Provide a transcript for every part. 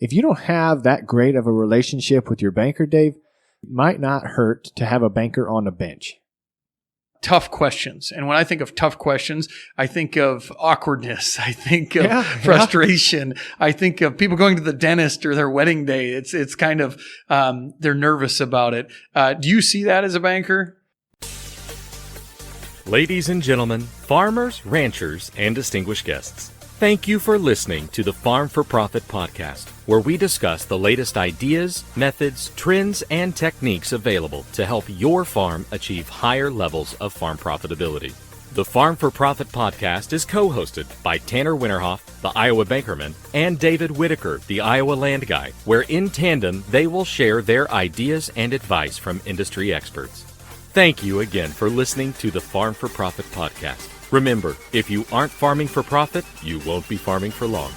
If you don't have that great of a relationship with your banker, Dave, it might not hurt to have a banker on the bench. Tough questions. And when I think of tough questions, I think of awkwardness. I think of frustration. I think of people going to the dentist or their wedding day. It's kind of, they're nervous about it. Do you see that as a banker? Ladies and gentlemen, farmers, ranchers, and distinguished guests, thank you for listening to the Farm4Profit podcast, where we discuss the latest ideas, methods, trends, and techniques available to help your farm achieve higher levels of farm profitability. The Farm4Profit podcast is co-hosted by Tanner Winterhoff, the Iowa Bankerman, and David Whitaker, the Iowa Land Guy, where in tandem they will share their ideas and advice from industry experts. Thank you again for listening to the Farm4Profit podcast. Remember, if you aren't farming for profit, you won't be farming for long.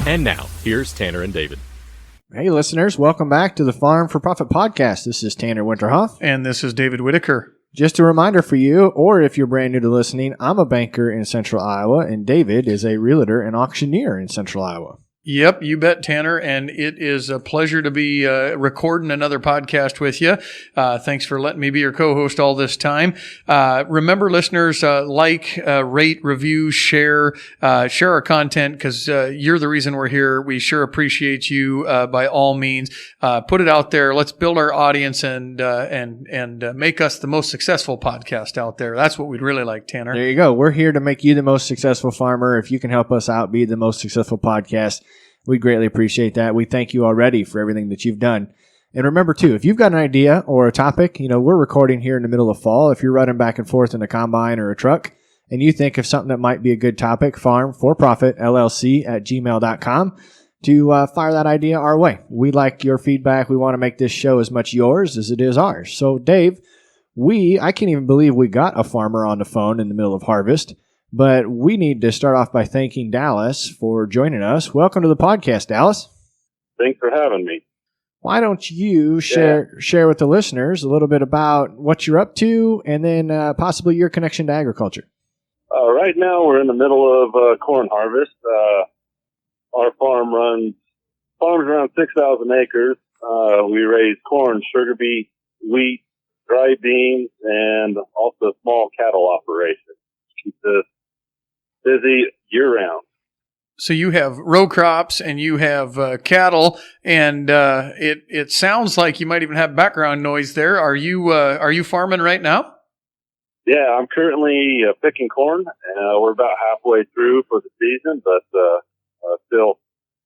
And now, here's Tanner and David. Hey, listeners, welcome back to the Farm4Profit podcast. This is Tanner Winterhoff. And this is David Whitaker. Just a reminder for you, or if you're brand new to listening, I'm a banker in Central Iowa, and David is a realtor and auctioneer in Central Iowa. Yep, you bet, Tanner. And it is a pleasure to be recording another podcast with you. Thanks for letting me be your co-host all this time. Remember, listeners, rate, review, share our content, because you're the reason we're here. We sure appreciate you by all means. Put it out there. Let's build our audience and make us the most successful podcast out there. That's what we'd really like, Tanner. There you go. We're here to make you the most successful farmer. If you can help us out be the most successful podcast, we greatly appreciate that. We thank you already for everything that you've done. And remember, too, if you've got an idea or a topic, we're recording here in the middle of fall. If you're running back and forth in a combine or a truck and you think of something that might be a good topic, Farm4Profit, LLC at gmail.com to fire that idea our way. We like your feedback. We want to make this show as much yours as it is ours. So, Dave, I can't even believe we got a farmer on the phone in the middle of harvest. But we need to start off by thanking Dallas for joining us. Welcome to the podcast, Dallas. Thanks for having me. Why don't you share with the listeners a little bit about what you're up to and then possibly your connection to agriculture? Right now we're in the middle of corn harvest. Our farm runs around 6,000 acres. We raise corn, sugar beet, wheat, dry beans, and also a small cattle operation. Keep us busy year-round. So you have row crops and you have cattle, and it sounds like you might even have background noise there. Are you farming right now? Yeah, I'm currently picking corn. We're about halfway through for the season, but still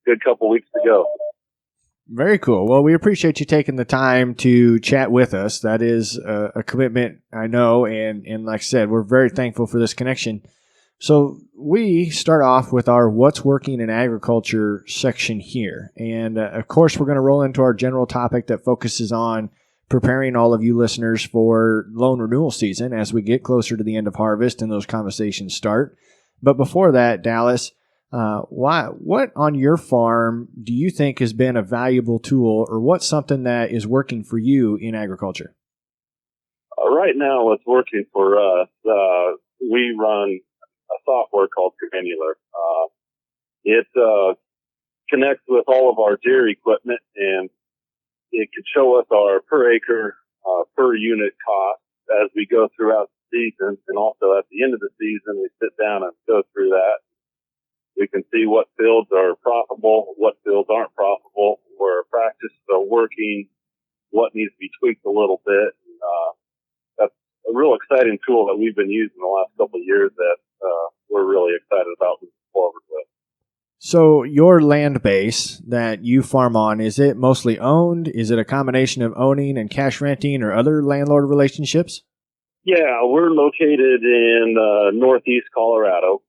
a good couple weeks to go. Very cool. Well, we appreciate you taking the time to chat with us. That is a commitment, I know, and like I said, we're very thankful for this connection. So we start off with our What's Working in Agriculture section here. And, of course, we're going to roll into our general topic that focuses on preparing all of you listeners for loan renewal season as we get closer to the end of harvest and those conversations start. But before that, Dallas, what on your farm do you think has been a valuable tool, or what's something that is working for you in agriculture? Right now, what's working for us, we run a software called Granular. It connects with all of our dairy equipment, and it can show us our per acre, per unit cost as we go throughout the season. And also at the end of the season, we sit down and go through that. We can see what fields are profitable, what fields aren't profitable, where practices are working, what needs to be tweaked a little bit. That's a real exciting tool that we've been using the last couple of years that we're really excited about moving forward with. So your land base that you farm on, is it mostly owned? Is it a combination of owning and cash renting or other landlord relationships? Yeah, we're located in northeast Colorado.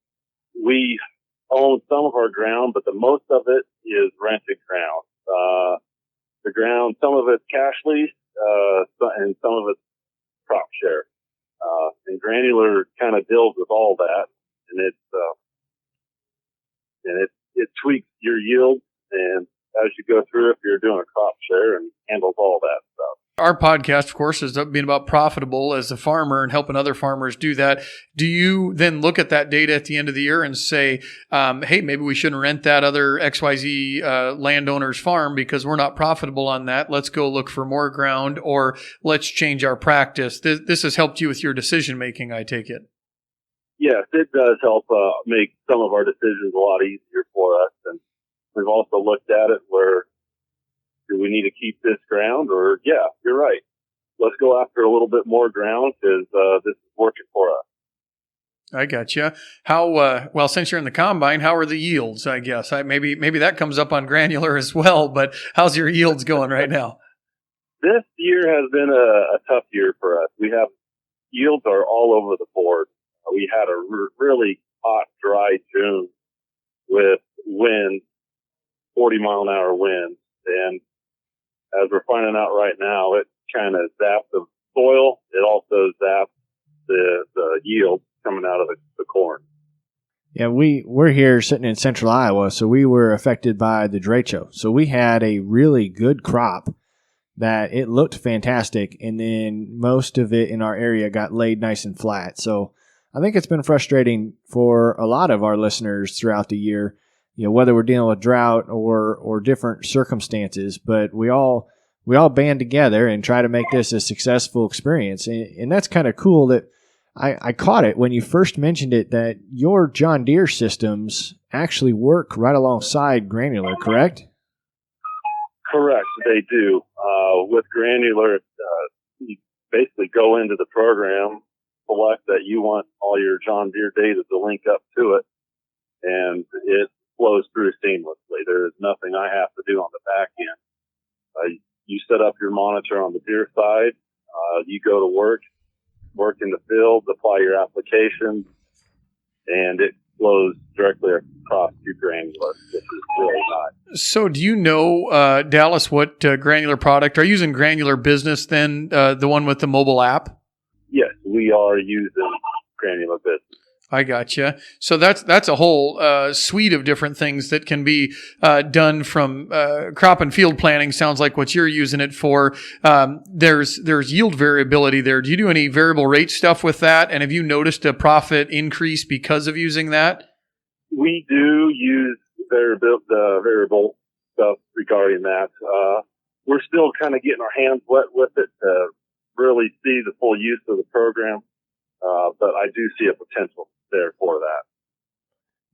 We own some of our ground, but the most of it is rented ground. The ground, some of it's cash lease, and some of it's crop share. And Granular kind of deals with all that, and it tweaks your yield, and as you go through, if you're doing a crop share, and handles all that stuff. Our podcast, of course, is being about profitable as a farmer and helping other farmers do that. Do you then look at that data at the end of the year and say, hey, maybe we shouldn't rent that other XYZ landowner's farm because we're not profitable on that. Let's go look for more ground, or let's change our practice. This has helped you with your decision making, I take it. Yes, it does help make some of our decisions a lot easier for us. And we've also looked at it where, do we need to keep this ground? Or, yeah, you're right. Let's go after a little bit more ground because this is working for us. I gotcha. How, well, since you're in the combine, how are the yields, I guess? Maybe that comes up on Granular as well, but how's your yields going right now? This year has been a tough year for us. Yields are all over the board. We had a really hot, dry June with winds, 40-mile-an-hour winds. And as we're finding out right now, it kind of zaps the soil. It also zaps the yield coming out of the corn. Yeah, we're here sitting in central Iowa, so we were affected by the derecho. So we had a really good crop that it looked fantastic, and then most of it in our area got laid nice and flat. So I think it's been frustrating for a lot of our listeners throughout the year, whether we're dealing with drought or different circumstances, but we all band together and try to make this a successful experience. And that's kind of cool that I caught it when you first mentioned it, that your John Deere systems actually work right alongside Granular, correct? Correct, they do. With Granular, you basically go into the program, select that you want all your John Deere data to link up to it, and it flows through seamlessly. There is nothing I have to do on the back end. You set up your monitor on the Deere side, you go to work in the field, apply your application, and it flows directly across to Granular, which is really nice. So do you know, Dallas, what Granular product? Are you using Granular Business then, the one with the mobile app? Yes, we are using Granular Business. I gotcha. So that's a whole suite of different things that can be done from crop and field planning. Sounds like what you're using it for. There's yield variability there. Do you do any variable rate stuff with that? And have you noticed a profit increase because of using that? We do use variable stuff regarding that. We're still kind of getting our hands wet with it to really see the full use of the program, but I do see a potential there for that.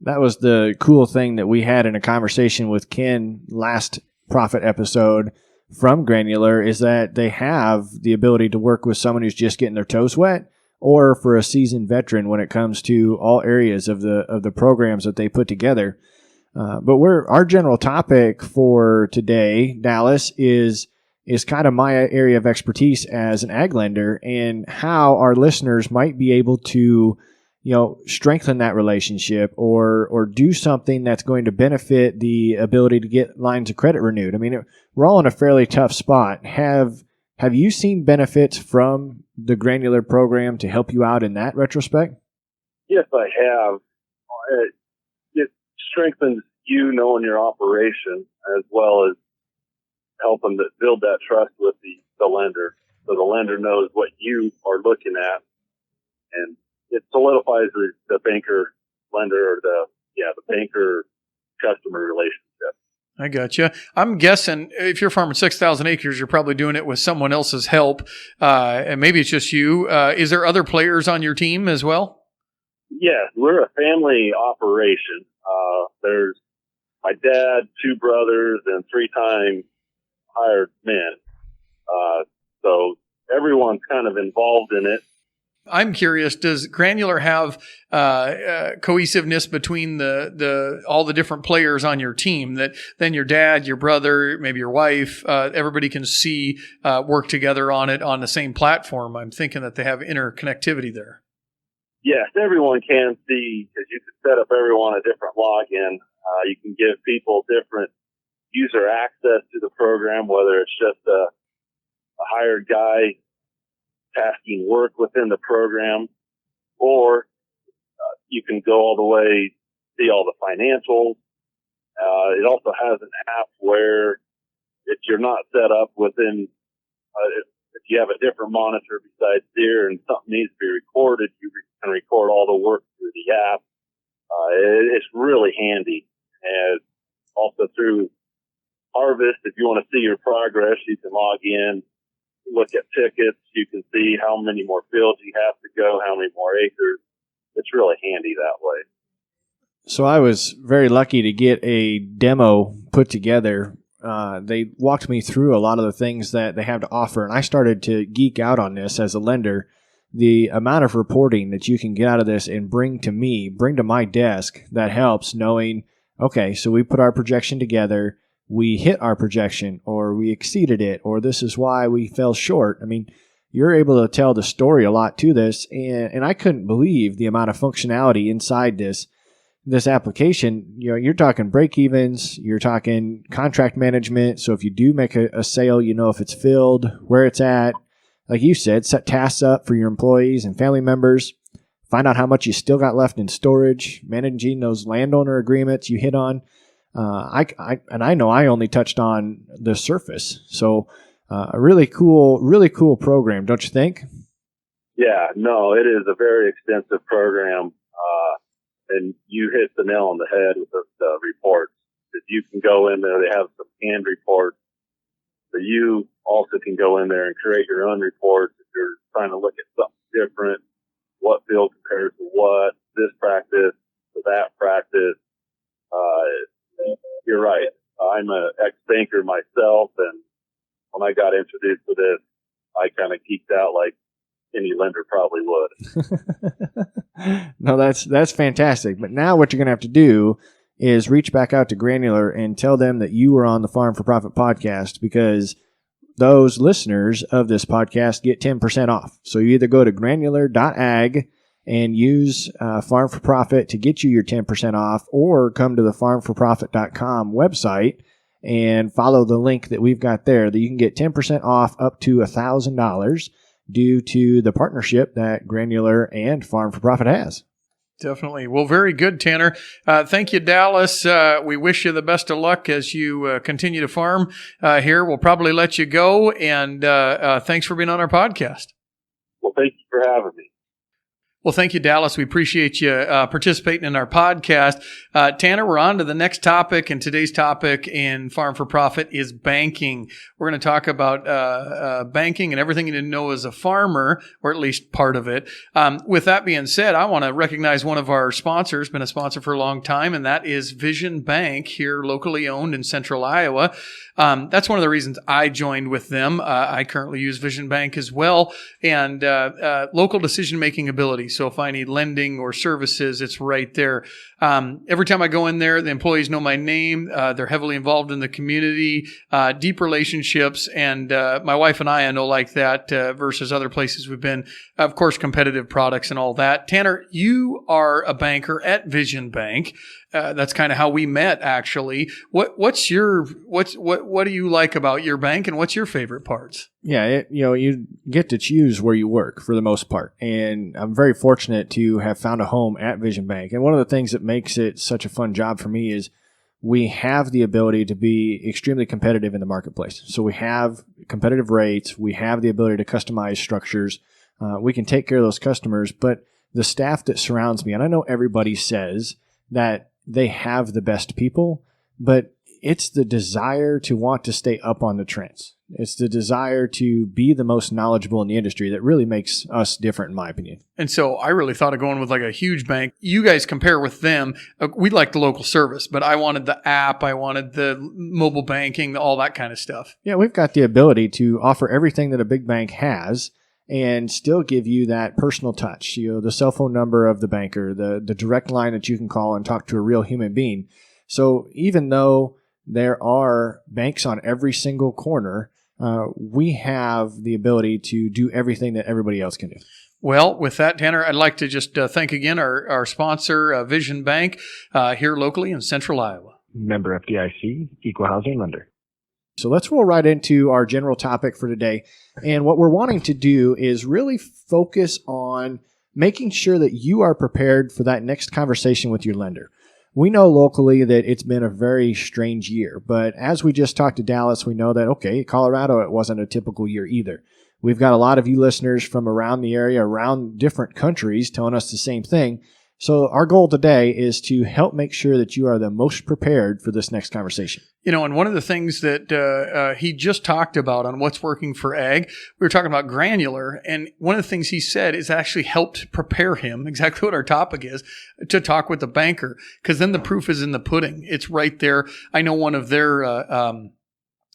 That was the cool thing that we had in a conversation with Ken last Profit episode from Granular, is that they have the ability to work with someone who's just getting their toes wet, or for a seasoned veteran when it comes to all areas of the programs that they put together. But our general topic for today, Dallas, is kind of my area of expertise as an ag lender, and how our listeners might be able to strengthen that relationship or do something that's going to benefit the ability to get lines of credit renewed. I mean, we're all in a fairly tough spot. Have you seen benefits from the Granular program to help you out in that retrospect? Yes, I have. It strengthens you knowing your operation, as well as helping to build that trust with the lender. So the lender knows what you are looking at, and it solidifies the banker lender, or the banker customer relationship. I gotcha. I'm guessing if you're farming 6,000 acres, you're probably doing it with someone else's help, and maybe it's just you. Is there other players on your team as well? Yeah, we're a family operation. There's my dad, 2 brothers, and 3-time hired men. So everyone's kind of involved in it. I'm curious, does Granular have cohesiveness between all the different players on your team, that then your dad, your brother, maybe your wife, everybody can see work together on it on the same platform? I'm thinking that they have interconnectivity there. Yes, everyone can see, because you can set up everyone a different login. You can give people different user access to the program, whether it's just a hired guy tasking work within the program, or you can go all the way, see all the financials. It also has an app where if you're not set up within If you have a different monitor besides deer and something needs to be recorded, you can record all the work through the app. It's really handy. And also through Harvest, if you want to see your progress, you can log in, look at tickets. You can see how many more fields you have to go, how many more acres. It's really handy that way. So I was very lucky to get a demo put together. They walked me through a lot of the things that they have to offer, and I started to geek out on this as a lender. The amount of reporting that you can get out of this and bring to my desk, that helps knowing, okay, so we put our projection together, we hit our projection, or we exceeded it, or this is why we fell short. I mean, you're able to tell the story a lot to this, and I couldn't believe the amount of functionality inside this application. You know, you're talking break-evens, you're talking contract management. So if you do make a sale, you know if it's filled, where it's at. Like you said, set tasks up for your employees and family members. Find out how much you still got left in storage, managing those landowner agreements you hit on. I know I only touched on the surface. So a really cool program, don't you think? Yeah, no, it is a very extensive program. And you hit the nail on the head with the reports. If you can go in there, they have some canned reports. So you also can go in there and create your own reports if you're trying to look at something different. What field compares to what, this practice to that practice. You're right. I'm an ex-banker myself, and when I got introduced to this, I kind of geeked out like any lender probably would. No, that's fantastic. But now what you're going to have to do is reach back out to Granular and tell them that you were on the Farm for Profit podcast, because those listeners of this podcast get 10% off. So you either go to granular.ag and use Farm for Profit to get you your 10% off, or come to the farm4profit.com website and follow the link that we've got there, that you can get 10% off up to $1,000 due to the partnership that Granular and Farm for Profit has. Definitely. Well, very good, Tanner. Thank you, Dallas. We wish you the best of luck as you continue to farm here. We'll probably let you go, and thanks for being on our podcast. Well, thank you for having me. Well, thank you, Dallas. We appreciate you participating in our podcast. Tanner, we're on to the next topic, and today's topic in Farm for Profit is banking. We're going to talk about banking and everything you need to know as a farmer, or at least part of it. With that being said, I want to recognize one of our sponsors, been a sponsor for a long time, and that is Vision Bank, here locally owned in Central Iowa. That's one of the reasons I joined with them. I currently use Vision Bank as well, and local decision-making ability. So if I need lending or services, it's right there. Every time I go in there, the employees know my name. They're heavily involved in the community, deep relationships, and my wife and I know like that versus other places we've been. Of course, competitive products and all that. Tanner, you are a banker at Vision Bank. That's kind of how we met, actually. What do you like about your bank, and what's your favorite parts? Yeah, you get to choose where you work for the most part, and I'm very fortunate to have found a home at Vision Bank. And one of the things that makes it such a fun job for me is we have the ability to be extremely competitive in the marketplace. So we have competitive rates, we have the ability to customize structures, we can take care of those customers, but the staff that surrounds me, and I know everybody says that they have the best people, but it's the desire to want to stay up on the trends. It's the desire to be the most knowledgeable in the industry that really makes us different, in my opinion. And so I really thought of going with like a huge bank. You guys compare with them. We like the local service, but I wanted the app. I wanted the mobile banking, all that kind of stuff. Yeah, we've got the ability to offer everything that a big bank has and still give you that personal touch. The cell phone number of the banker, the direct line that you can call and talk to a real human being. So even though there are banks on every single corner, we have the ability to do everything that everybody else can do. Well, with that, Tanner, I'd like to just thank again our sponsor, Vision Bank, here locally in Central Iowa. Member FDIC, Equal Housing Lender. So let's roll right into our general topic for today. And what we're wanting to do is really focus on making sure that you are prepared for that next conversation with your lender. we know locally that it's been a very strange year. But as we just talked to Dallas, we know that, okay, Colorado, it wasn't a typical year either. We've got a lot of you listeners from around the area, around different countries, telling us the same thing. So our goal today is to help make sure that you are the most prepared for this next conversation. And one of the things that he just talked about on what's working for ag, we were talking about Granular, and one of the things he said is actually helped prepare him, exactly what our topic is, to talk with the banker, because then the proof is in the pudding. It's right there. I know one of their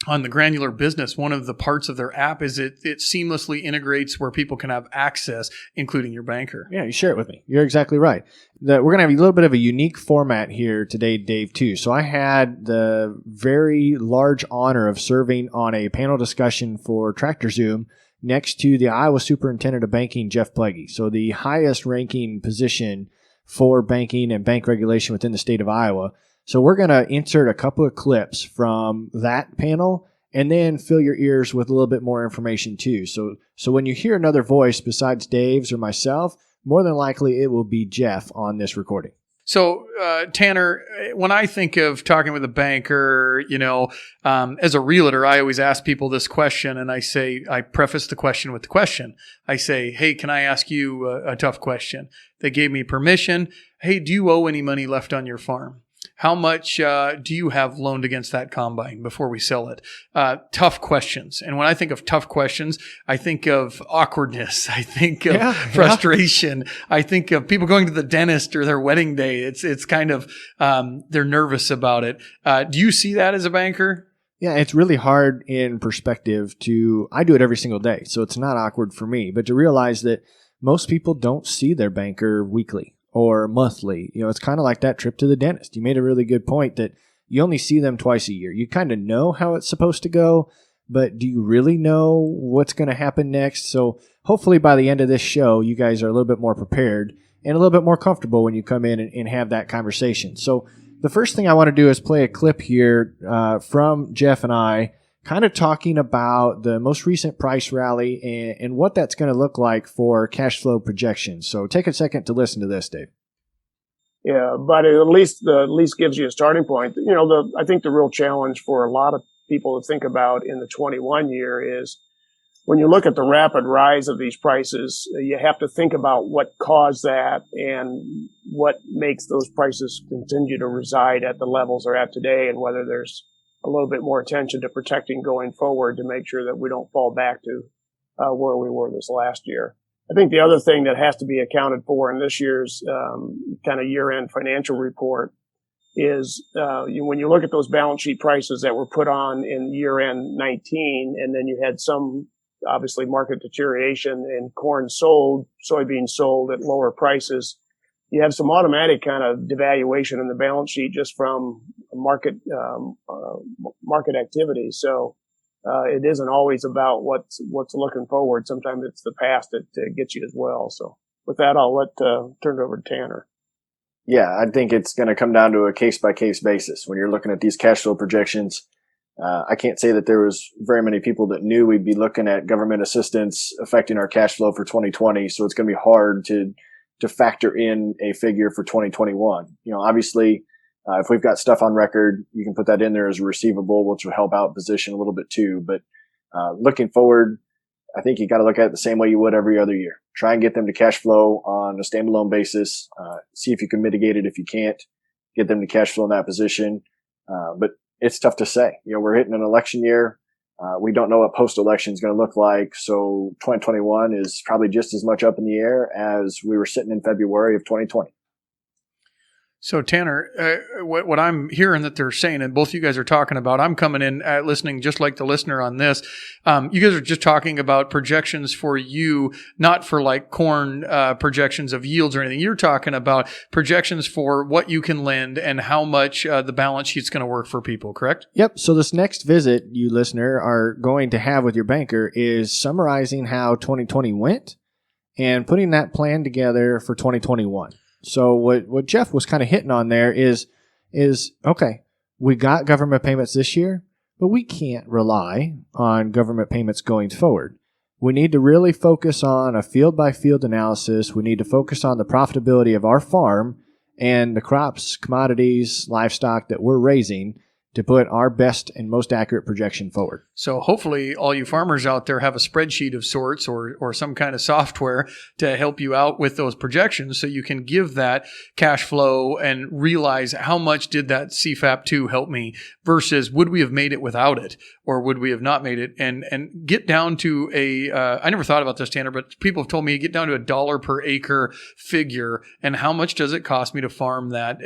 on the Granular Business, one of the parts of their app is it seamlessly integrates where people can have access, including your banker. Yeah, you share it with me. You're exactly right. We're going to have a little bit of a unique format here today, Dave, too. So I had the very large honor of serving on a panel discussion for Tractor Zoom next to the Iowa Superintendent of Banking, Jeff Pleggy. So the highest ranking position for banking and bank regulation within the state of Iowa. So we're going to insert a couple of clips from that panel and then fill your ears with a little bit more information too. So when you hear another voice besides Dave's or myself, more than likely it will be Jeff on this recording. So, Tanner, when I think of talking with a banker, as a realtor, I always ask people this question, and I preface the question with the question. I say, hey, can I ask you a tough question? They gave me permission. Hey, do you owe any money left on your farm? How much do you have loaned against that combine before we sell it? Tough questions. And when I think of tough questions, I think of awkwardness. I think of frustration. I think of people going to the dentist or their wedding day. It's kind of, they're nervous about it. Do you see that as a banker? Yeah, it's really hard in perspective I do it every single day, so it's not awkward for me, but to realize that most people don't see their banker weekly or monthly. It's kind of like that trip to the dentist. You made a really good point that you only see them twice a year. You kind of know how it's supposed to go, but do you really know what's going to happen next? So hopefully by the end of this show, you guys are a little bit more prepared and a little bit more comfortable when you come in and have that conversation. So the first thing I want to do is play a clip here from Jeff and I, kind of talking about the most recent price rally and what that's going to look like for cash flow projections. So take a second to listen to this, Dave. Yeah, but it at least gives you a starting point. I think the real challenge for a lot of people to think about in the 21 year is when you look at the rapid rise of these prices, you have to think about what caused that and what makes those prices continue to reside at the levels they're at today, and whether there's a little bit more attention to protecting going forward to make sure that we don't fall back to where we were this last year. I think the other thing that has to be accounted for in this year's kind of year-end financial report is when you look at those balance sheet prices that were put on in year-end 19, and then you had some obviously market deterioration and corn sold, soybeans sold at lower prices. You have some automatic kind of devaluation in the balance sheet just from market activity. So it isn't always about what's looking forward. Sometimes it's the past that gets you as well. So with that, I'll turn it over to Tanner. Yeah, I think it's going to come down to a case-by-case basis. When you're looking at these cash flow projections, I can't say that there was very many people that knew we'd be looking at government assistance affecting our cash flow for 2020. So it's going to be hard to factor in a figure for 2021. Obviously, if we've got stuff on record, you can put that in there as a receivable, which will help out position a little bit too. But looking forward, I think you got to look at it the same way you would every other year. Try and get them to cash flow on a standalone basis. See if you can mitigate it. If you can't, get them to cash flow in that position. But it's tough to say. We're hitting an election year. We don't know what post-election is going to look like. So 2021 is probably just as much up in the air as we were sitting in February of 2020. So Tanner, what I'm hearing that they're saying, and both you guys are talking about, I'm coming in listening just like the listener on this. You guys are just talking about projections for you, not for like corn projections of yields or anything. You're talking about projections for what you can lend and how much the balance sheet's going to work for people, correct? Yep. So this next visit you listener are going to have with your banker is summarizing how 2020 went and putting that plan together for 2021. So what Jeff was kind of hitting on there is okay, we got government payments this year, but we can't rely on government payments going forward. We need to really focus on a field-by-field analysis. We need to focus on the profitability of our farm and the crops, commodities, livestock that we're raising to put our best and most accurate projection forward. So hopefully all you farmers out there have a spreadsheet of sorts or some kind of software to help you out with those projections so you can give that cash flow and realize how much did that CFAP2 help me versus would we have made it without it or would we have not made it, and get down to I never thought about this, Tanner, but people have told me get down to $1 per acre figure and how much does it cost me to farm that?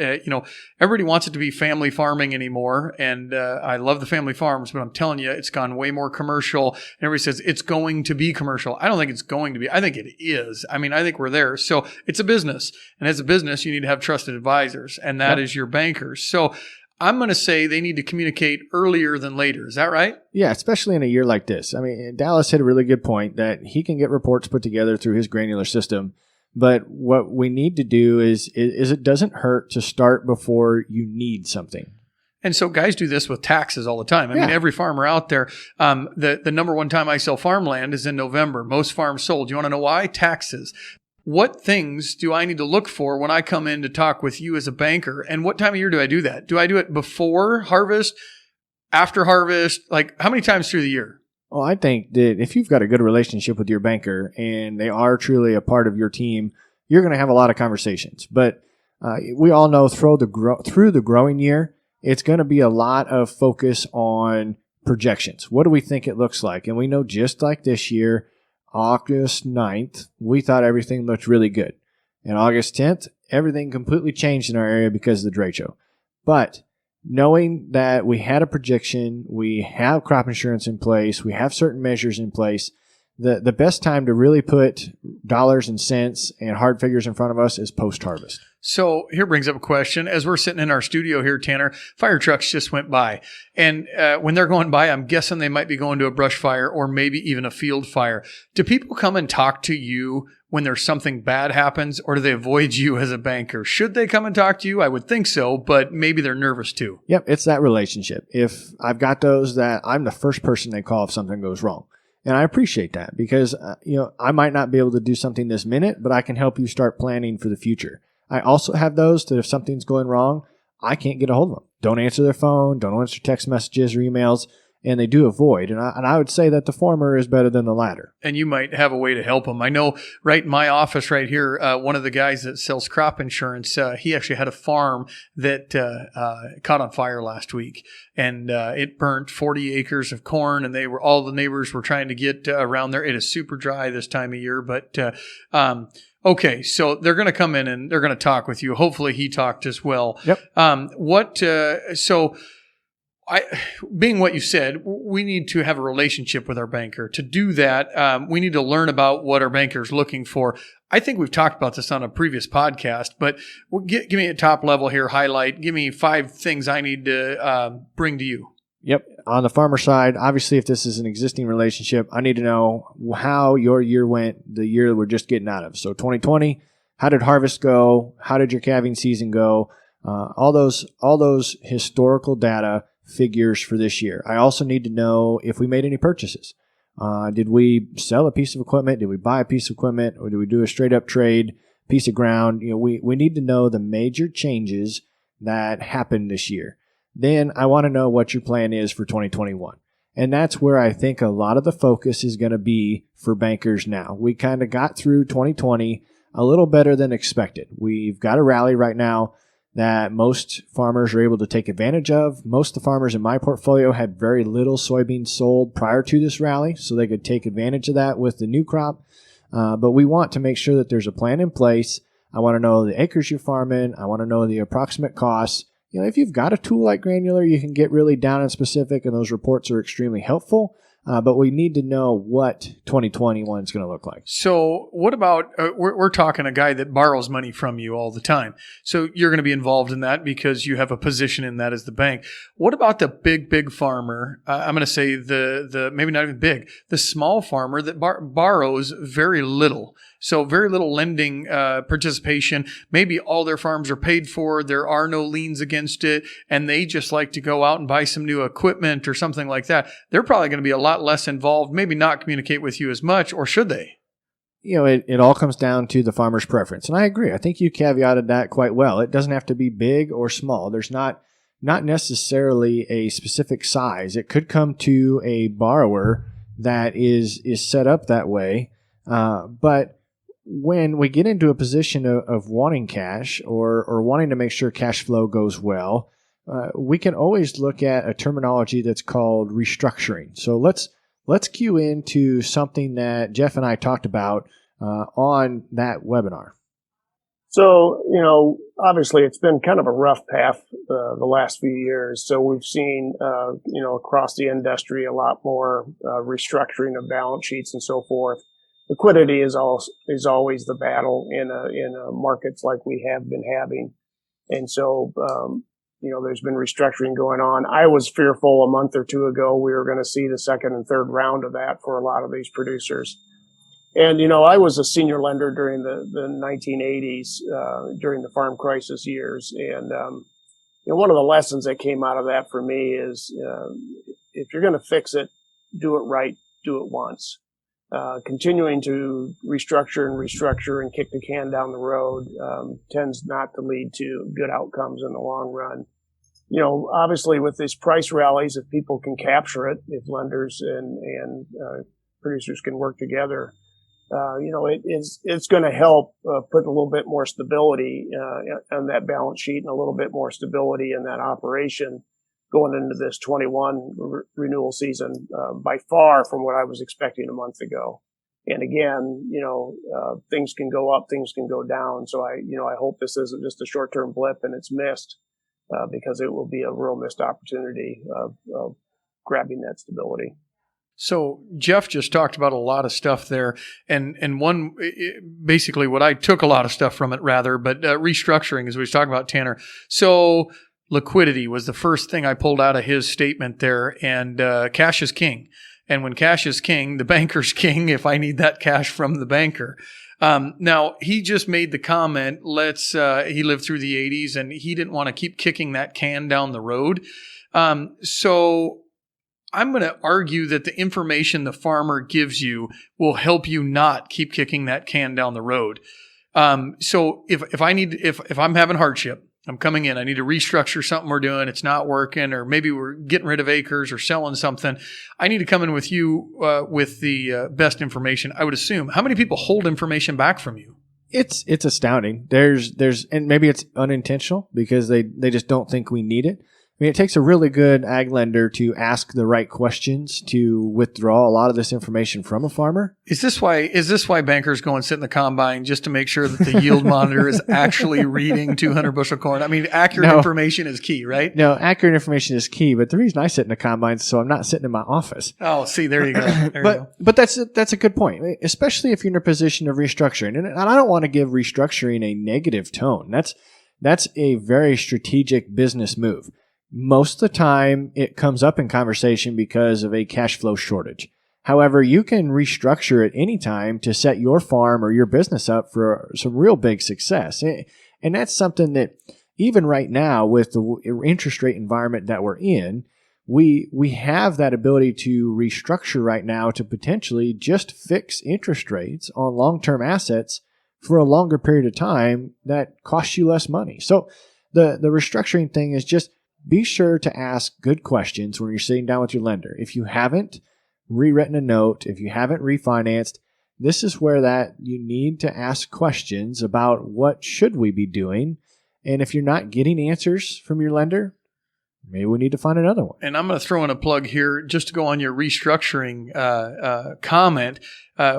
Everybody wants it to be family farming anymore. And I love the family farms, but I'm telling you, it's gone way more commercial. And everybody says it's going to be commercial. I don't think it's going to be. I think it is. I mean, I think we're there. So it's a business. And as a business, you need to have trusted advisors. And that is your bankers. So I'm going to say they need to communicate earlier than later. Is that right? Yeah, especially in a year like this. I mean, Dallas hit a really good point that he can get reports put together through his granular system. But what we need to do is it doesn't hurt to start before you need something. And so guys do this with taxes all the time. I mean, every farmer out there, the number one time I sell farmland is in November. Most farms sold. You want to know why? Taxes. What things do I need to look for when I come in to talk with you as a banker? And what time of year do I do that? Do I do it before harvest, after harvest? Like how many times through the year? Well, I think that if you've got a good relationship with your banker and they are truly a part of your team, you're going to have a lot of conversations. But we all know through the growing year, it's going to be a lot of focus on projections. What do we think it looks like? And we know just like this year, August 9th, we thought everything looked really good. And August 10th, everything completely changed in our area because of the trade show. But knowing that we had a projection, we have crop insurance in place, we have certain measures in place, the best time to really put dollars and cents and hard figures in front of us is post-harvest. So here brings up a question. As we're sitting in our studio here, Tanner, fire trucks just went by. And when they're going by, I'm guessing they might be going to a brush fire or maybe even a field fire. Do people come and talk to you when there's something bad happens, or do they avoid you as a banker? Should they come and talk to you? I would think so, but maybe they're nervous too. Yep, it's that relationship. If I've got those that I'm the first person they call if something goes wrong. And I appreciate that because, I might not be able to do something this minute, but I can help you start planning for the future. I also have those that if something's going wrong, I can't get a hold of them. Don't answer their phone, don't answer text messages or emails, and they do avoid. And I would say that the former is better than the latter. And you might have a way to help them. I know right in my office right here, one of the guys that sells crop insurance, he actually had a farm that caught on fire last week. And it burnt 40 acres of corn, and all the neighbors were trying to get around there. It is super dry this time of year, but okay, so they're going to come in and they're going to talk with you. Hopefully he talked as well. Yep. Being what you said, we need to have a relationship with our banker. To do that, we need to learn about what our banker is looking for. I think we've talked about this on a previous podcast, but give me a top level here, highlight. Give me 5 things I need to bring to you. Yep. On the farmer side, obviously, if this is an existing relationship, I need to know how your year went, the year that we're just getting out of. So 2020, how did harvest go? How did your calving season go? All those historical data figures for this year. I also need to know if we made any purchases. Did we sell a piece of equipment? Did we buy a piece of equipment? Or did we do a straight up trade, piece of ground? We need to know the major changes that happened this year. Then I want to know what your plan is for 2021. And that's where I think a lot of the focus is going to be for bankers now. We kind of got through 2020 a little better than expected. We've got a rally right now that most farmers are able to take advantage of. Most of the farmers in my portfolio had very little soybeans sold prior to this rally, so they could take advantage of that with the new crop. But we want to make sure that there's a plan in place. I want to know the acres you're farming. I want to know the approximate costs. If you've got a tool like Granular, you can get really down and specific, and those reports are extremely helpful. But we need to know what 2021 is going to look like. So what about, we're talking a guy that borrows money from you all the time. So you're going to be involved in that because you have a position in that as the bank. What about the big farmer? I'm going to say the maybe not even big, the small farmer that borrows very little. So very little lending participation. Maybe all their farms are paid for. There are no liens against it. And they just like to go out and buy some new equipment or something like that. They're probably going to be a lot less involved, maybe not communicate with you as much, or should they? it all comes down to the farmer's preference. And I agree. I think you caveated that quite well. It doesn't have to be big or small. There's not necessarily a specific size. It could come to a borrower that is set up that way. But when we get into a position of wanting cash or wanting to make sure cash flow goes well, we can always look at a terminology that's called restructuring. So let's cue into something that Jeff and I talked about on that webinar. So, obviously it's been kind of a rough path the last few years. So we've seen, across the industry, a lot more restructuring of balance sheets and so forth. Liquidity is always the battle in markets like we have been having. And so, there's been restructuring going on. I was fearful a month or two ago we were going to see the second and third round of that for a lot of these producers. And, I was a senior lender during the 1980s, during the farm crisis years. And, one of the lessons that came out of that for me is, if you're going to fix it, do it right, do it once. Continuing to restructure and kick the can down the road, tends not to lead to good outcomes in the long run. Obviously with these price rallies, if people can capture it, if lenders and producers can work together, it's going to help put a little bit more stability on that balance sheet and a little bit more stability in that operation going into this 21 renewal season, by far from what I was expecting a month ago. And again, things can go up, things can go down. So I hope this isn't just a short-term blip and it's missed, because it will be a real missed opportunity of grabbing that stability. So Jeff just talked about a lot of stuff there, and one basically what I took a lot of stuff from it rather, but restructuring as we was talking about, Tanner. So liquidity was the first thing I pulled out of his statement there, and cash is king. And when cash is king, the banker's king if I need that cash from the banker. Now, he just made the comment, he lived through the 80s, and he didn't want to keep kicking that can down the road. So I'm going to argue that the information the farmer gives you will help you not keep kicking that can down the road. So if I'm having hardship, I'm coming in, I need to restructure something we're doing, it's not working, or maybe we're getting rid of acres or selling something, I need to come in with you with the best information, I would assume. How many people hold information back from you? It's astounding. There's and maybe it's unintentional because they just don't think we need it. I mean, it takes a really good ag lender to ask the right questions to withdraw a lot of this information from a farmer. Is this why bankers go and sit in the combine just to make sure that the yield monitor is actually reading 200 bushel corn? I mean, accurate information is key, right? No, accurate information is key. But the reason I sit in a combine is so I'm not sitting in my office. Oh, see, there you go. But that's a good point, especially if you're in a position of restructuring. And I don't want to give restructuring a negative tone. That's a very strategic business move. Most of the time, it comes up in conversation because of a cash flow shortage. However, you can restructure at any time to set your farm or your business up for some real big success. And that's something that even right now with the interest rate environment that we're in, we have that ability to restructure right now to potentially just fix interest rates on long-term assets for a longer period of time that costs you less money. So the restructuring thing is just be sure to ask good questions when you're sitting down with your lender. If you haven't rewritten a note, if you haven't refinanced, this is where that you need to ask questions about what should we be doing. And if you're not getting answers from your lender, maybe we need to find another one. And I'm going to throw in a plug here just to go on your restructuring comment.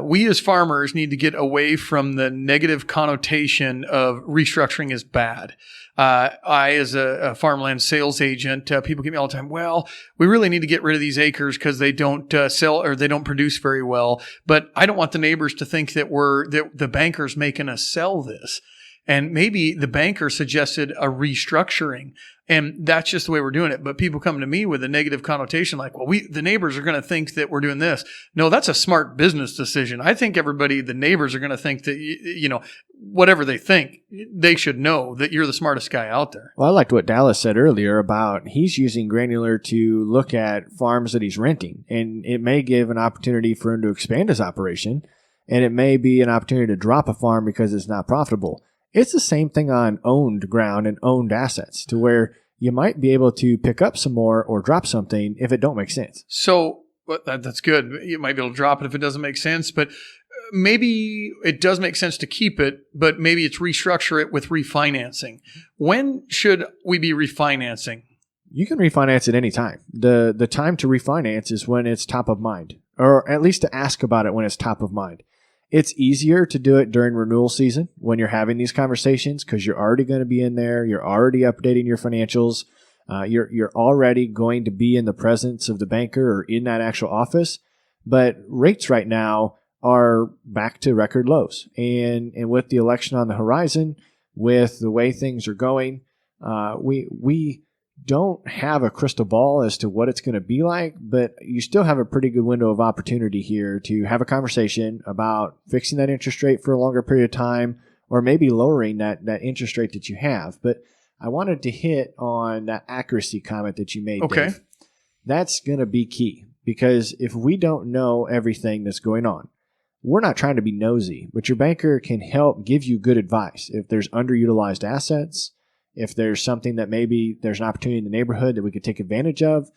We as farmers need to get away from the negative connotation of restructuring is bad. I, as a farmland sales agent, people get me all the time, well, we really need to get rid of these acres because they don't sell or they don't produce very well. But I don't want the neighbors to think that the banker's making us sell this. And maybe the banker suggested a restructuring, and that's just the way we're doing it. But people come to me with a negative connotation like, well, the neighbors are going to think that we're doing this. No, that's a smart business decision. I think the neighbors are going to think that, whatever they think, they should know that you're the smartest guy out there. Well, I liked what Dallas said earlier about he's using Granular to look at farms that he's renting, and it may give an opportunity for him to expand his operation. and it may be an opportunity to drop a farm because it's not profitable. It's the same thing on owned ground and owned assets, to where you might be able to pick up some more or drop something if it don't make sense. So that's good. You might be able to drop it if it doesn't make sense, but maybe it does make sense to keep it, but maybe it's restructure it with refinancing. When should we be refinancing? You can refinance at any time. The time to refinance is when it's top of mind, or at least to ask about it when it's top of mind. It's easier to do it during renewal season when you're having these conversations, because you're already going to be in there. You're already updating your financials. You're already going to be in the presence of the banker or in that actual office. But rates right now are back to record lows. And with the election on the horizon, with the way things are going, we don't have a crystal ball as to what it's going to be like, but you still have a pretty good window of opportunity here to have a conversation about fixing that interest rate for a longer period of time, or maybe lowering that interest rate that you have. But I wanted to hit on that accuracy comment that you made, Okay. Dave. That's going to be key, because if we don't know everything that's going on, we're not trying to be nosy, but your banker can help give you good advice. If there's underutilized assets, if there's something that maybe there's an opportunity in the neighborhood that we could take advantage of,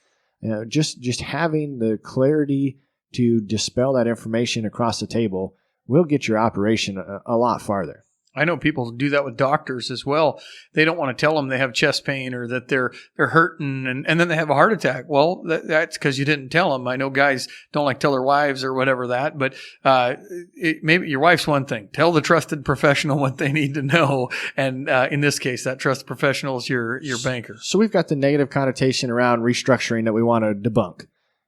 just having the clarity to dispel that information across the table will get your operation a lot farther. I know people do that with doctors as well. They don't want to tell them they have chest pain or that they're hurting, and then they have a heart attack. Well, that's because you didn't tell them. I know guys don't like to tell their wives or whatever that, but maybe your wife's one thing. Tell the trusted professional what they need to know, and in this case, that trusted professional is your banker. So we've got the negative connotation around restructuring that we want to debunk.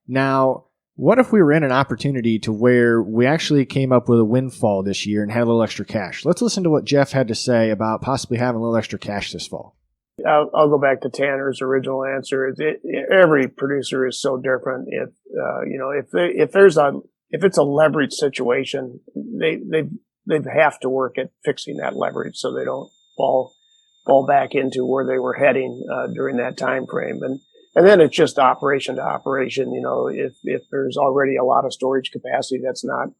Now, what if we were in an opportunity to where we actually came up with a windfall this year and had a little extra cash? Let's listen to what Jeff had to say about possibly having a little extra cash this fall. I'll go back to Tanner's original answer. Every producer is so different. If it's a leverage situation, they have to work at fixing that leverage so they don't fall back into where they were heading during that time frame. And then it's just operation to operation. If there's already a lot of storage capacity, that's not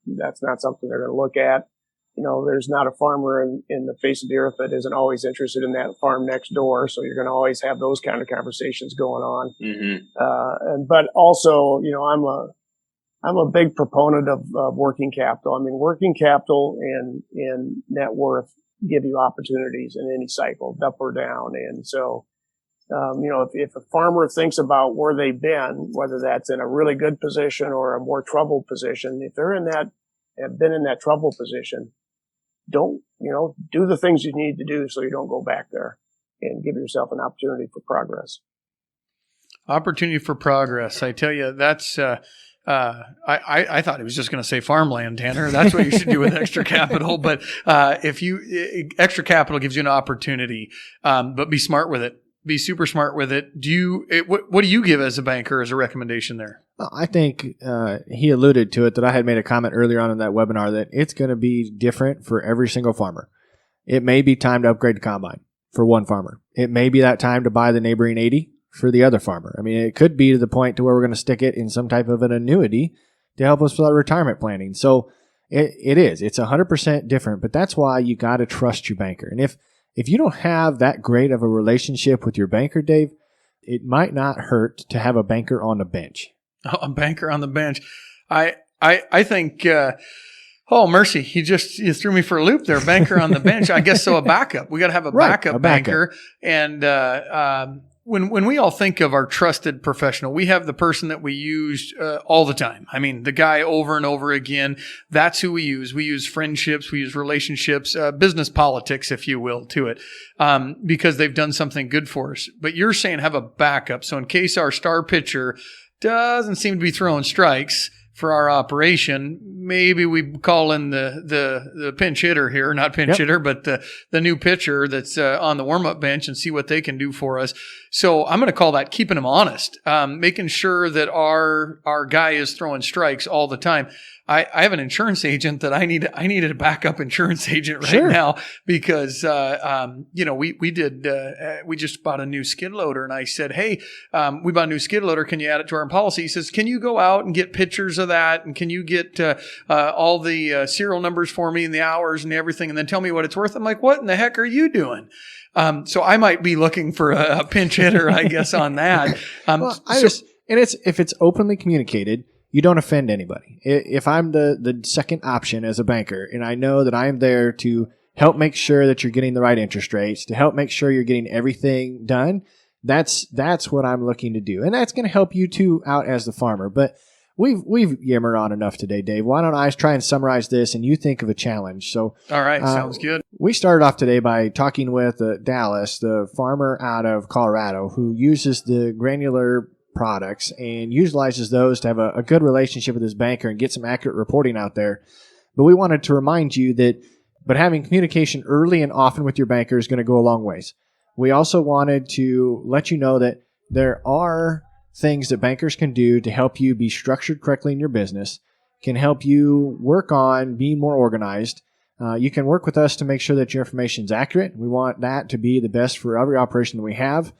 something they're going to look at. There's not a farmer in the face of the earth that isn't always interested in that farm next door. So you're going to always have those kind of conversations going on. Mm-hmm. But also, I'm a big proponent of working capital. I mean, working capital and net worth give you opportunities in any cycle, up or down. And so, if a farmer thinks about where they've been, whether that's in a really good position or a more troubled position, if they're have been in that troubled position, do the things you need to do so you don't go back there, and give yourself an opportunity for progress. Opportunity for progress. I tell you, that's, I thought he was just going to say farmland, Tanner. That's what you should do with extra capital. But, extra capital gives you an opportunity, but be smart with it. Be super smart with it. What do you give as a banker as a recommendation there? I think he alluded to it, that I had made a comment earlier on in that webinar that it's going to be different for every single farmer. It may be time to upgrade the combine for one farmer. It may be that time to buy the neighboring 80 for the other farmer. I mean, it could be to the point to where we're going to stick it in some type of an annuity to help us with our retirement planning. So it's 100% different, but that's why you got to trust your banker. And if you don't have that great of a relationship with your banker, Dave, it might not hurt to have a banker on the bench. Oh, a banker on the bench. I think, oh, mercy. You threw me for a loop there. Banker on the bench. I guess so. A backup. We got to have a backup banker. And, when we all think of our trusted professional, we have the person that we use all the time. I mean, the guy over and over again. That's who we use. We use friendships. We use relationships, business politics, if you will, to it, because they've done something good for us. But you're saying have a backup. So in case our star pitcher doesn't seem to be throwing strikes for our operation, maybe we call in the pinch hitter here, not pinch hitter, but the new pitcher that's on the warm-up bench and see what they can do for us. So I'm going to call that keeping them honest, making sure that our guy is throwing strikes all the time. I have an insurance agent that I needed a backup insurance agent right Sure. now because, we just bought a new skid loader, and I said, hey, we bought a new skid loader. Can you add it to our policy? He says, can you go out and get pictures of that? And can you get all the serial numbers for me and the hours and everything, and then tell me what it's worth? I'm like, what in the heck are you doing? So I might be looking for a pinch hitter, I guess, on that. If it's openly communicated, you don't offend anybody. If I'm the second option as a banker, and I know that I am there to help make sure that you're getting the right interest rates, to help make sure you're getting everything done, that's what I'm looking to do. And that's going to help you too out as the farmer. But we've yammered on enough today, Dave. Why don't I try and summarize this and you think of a challenge? So, all right, sounds good. We started off today by talking with Dallas, the farmer out of Colorado, who uses the Granular products and utilizes those to have a good relationship with his banker and get some accurate reporting out there. But we wanted to remind you that having communication early and often with your banker is going to go a long ways. We also wanted to let you know that there are things that bankers can do to help you be structured correctly in your business, can help you work on being more organized. You can work with us to make sure that your information is accurate. We want that to be the best for every operation that we have.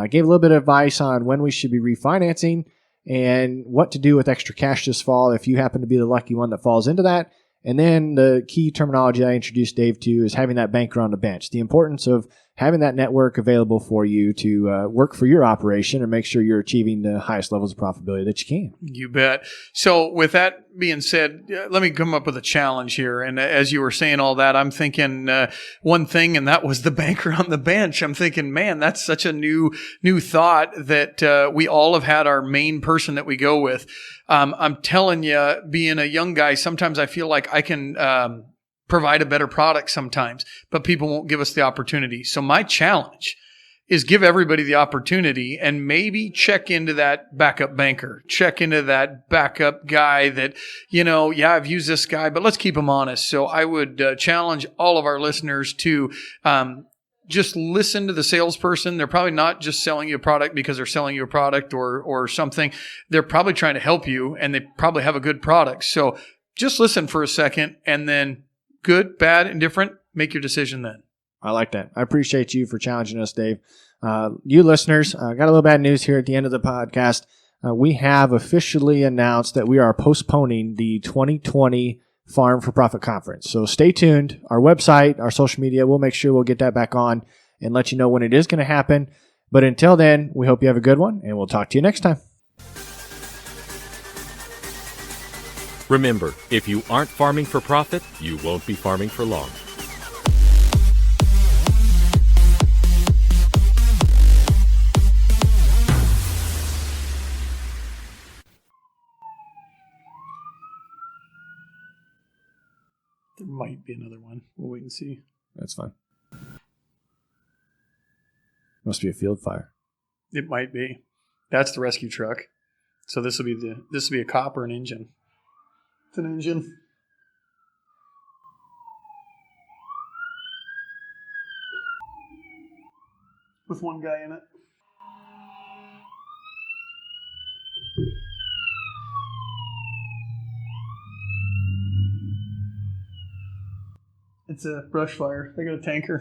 Gave a little bit of advice on when we should be refinancing and what to do with extra cash this fall if you happen to be the lucky one that falls into that. And then the key terminology I introduced Dave to is having that banker on the bench. The importance of having that network available for you to work for your operation and make sure you're achieving the highest levels of profitability that you can. You bet. So with that being said, let me come up with a challenge here. And as you were saying all that, I'm thinking one thing, and that was the banker on the bench. I'm thinking, man, that's such a new thought that we all have had our main person that we go with. I'm telling you, being a young guy, sometimes I feel like I can provide a better product sometimes, but people won't give us the opportunity. So my challenge is give everybody the opportunity and maybe check into that backup banker, check into that backup guy that, I've used this guy, but let's keep him honest. So I would challenge all of our listeners to just listen to the salesperson. They're probably not just selling you a product because they're selling you a product or something. They're probably trying to help you, and they probably have a good product. So just listen for a second, and then good, bad, indifferent, make your decision then. I like that. I appreciate you for challenging us, Dave. You listeners, got a little bad news here at the end of the podcast. We have officially announced that we are postponing the 2020 Farm4Profit Conference. So stay tuned. Our website, our social media, we'll make sure we'll get that back on and let you know when it is going to happen. But until then, we hope you have a good one, and we'll talk to you next time. Remember, if you aren't farming for profit, you won't be farming for long. There might be another one. We'll wait and see. That's fine. Must be a field fire. It might be. That's the rescue truck. So this will be a copper and engine. It's an engine. With one guy in it. It's a brush fire. They got a tanker.